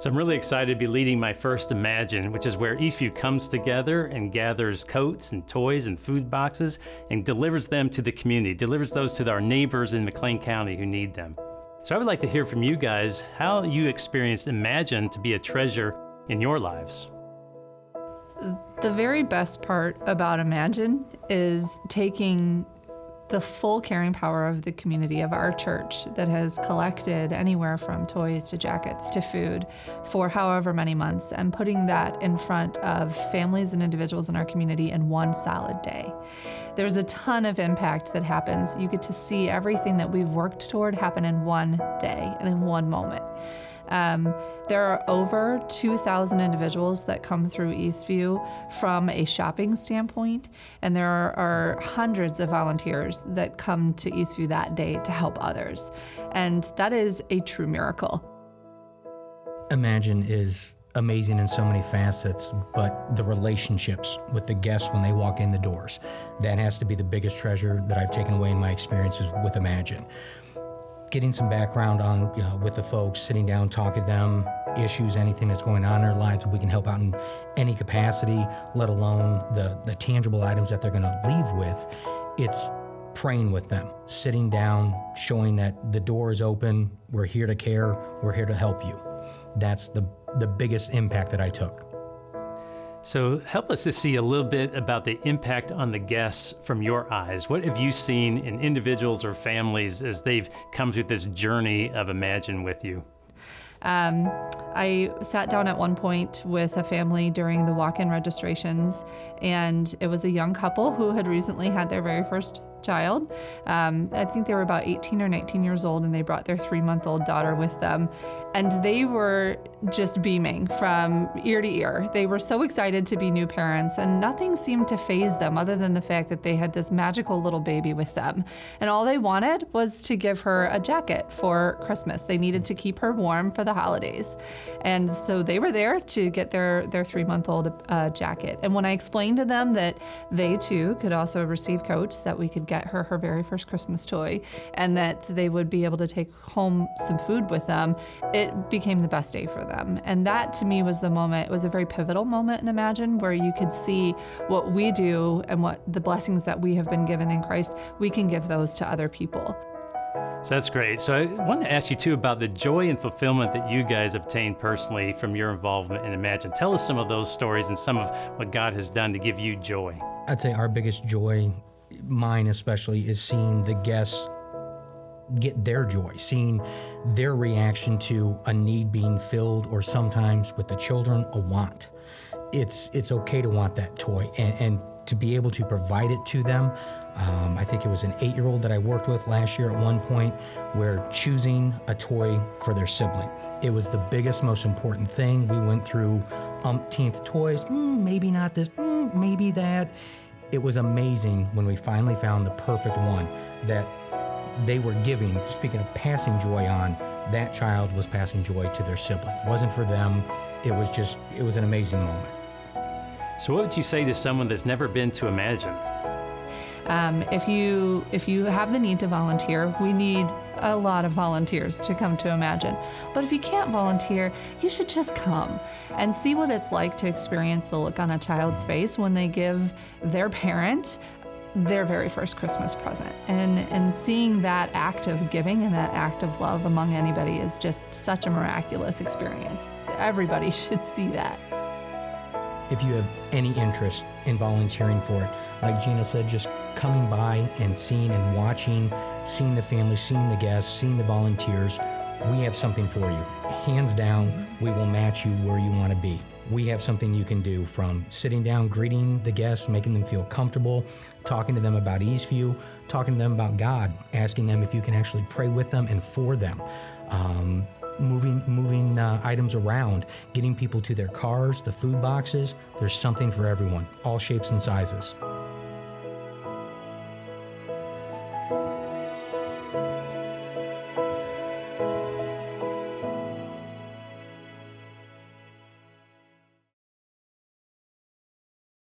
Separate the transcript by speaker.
Speaker 1: So I'm really excited to be leading my first Imagine, which is where Eastview comes together and gathers coats and toys and food boxes and delivers them to the community, delivers those to our neighbors in McLean County who need them. So I would like to hear from you guys how you experienced Imagine to be a treasure in your lives.
Speaker 2: The very best part about Imagine is taking the full carrying power of the community of our church that has collected anywhere from toys to jackets to food for however many months and putting that in front of families and individuals in our community in one solid day. There's a ton of impact that happens. You get to see everything that we've worked toward happen in one day and in one moment. There are over 2,000 individuals that come through Eastview from a shopping standpoint, and there are hundreds of volunteers that come to Eastview that day to help others. And that is a true miracle.
Speaker 3: Imagine is amazing in so many facets, but the relationships with the guests when they walk in the doors, that has to be the biggest treasure that I've taken away in my experiences with Imagine. Getting some background on, with the folks, sitting down, talking to them, issues, anything that's going on in their lives, we can help out in any capacity, let alone the tangible items that they're going to leave with. It's praying with them, sitting down, showing that the door is open, we're here to care, we're here to help you. That's the biggest impact that I took.
Speaker 1: So help us to see a little bit about the impact on the guests from your eyes. What have you seen in individuals or families as they've come through this journey of Imagine with you?
Speaker 2: I sat down at one point with a family during the walk-in registrations, and it was a young couple who had recently had their very first child. I think they were about 18 or 19 years old, and they brought their 3-month-old daughter with them. And they were just beaming from ear to ear. They were so excited to be new parents, and nothing seemed to faze them other than the fact that they had this magical little baby with them. And all they wanted was to give her a jacket for Christmas. They needed to keep her warm for the holidays. And so they were there to get their 3-month-old jacket. And when I explained to them that they too could also receive coats, that we could get her very first Christmas toy, and that they would be able to take home some food with them, it became the best day for them. And that to me was the moment, it was a very pivotal moment in Imagine, where you could see what we do and what the blessings that we have been given in Christ, we can give those to other people.
Speaker 1: So that's great. So I want to ask you too about the joy and fulfillment that you guys obtained personally from your involvement in Imagine. Tell us some of those stories and some of what God has done to give you joy.
Speaker 3: I'd say our biggest joy, mine especially, is seeing the guests get their joy, seeing their reaction to a need being filled, or sometimes with the children, a want. It's okay to want that toy and to be able to provide it to them. I think it was an 8-year-old that I worked with last year at one point, where choosing a toy for their sibling, it was the biggest, most important thing. We went through umpteenth toys, maybe not this, maybe that. It was amazing when we finally found the perfect one that they were giving. Speaking of passing joy on, that child was passing joy to their sibling. It wasn't for them. It was an amazing moment.
Speaker 1: So what would you say to someone that's never been to Imagine?
Speaker 2: If you have the need to volunteer, we need a lot of volunteers to come to Imagine. But if you can't volunteer, you should just come and see what it's like to experience the look on a child's face when they give their parent their very first Christmas present. And seeing that act of giving and that act of love among anybody is just such a miraculous experience. Everybody should see that.
Speaker 3: If you have any interest in volunteering for it, like Gina said, just coming by and seeing and watching, seeing the family, seeing the guests, seeing the volunteers, we have something for you. Hands down, we will match you where you want to be. We have something you can do, from sitting down, greeting the guests, making them feel comfortable, talking to them about Eastview, talking to them about God, asking them if you can actually pray with them and for them. Moving items around, getting people to their cars, the food boxes. There's something for everyone, all shapes and sizes.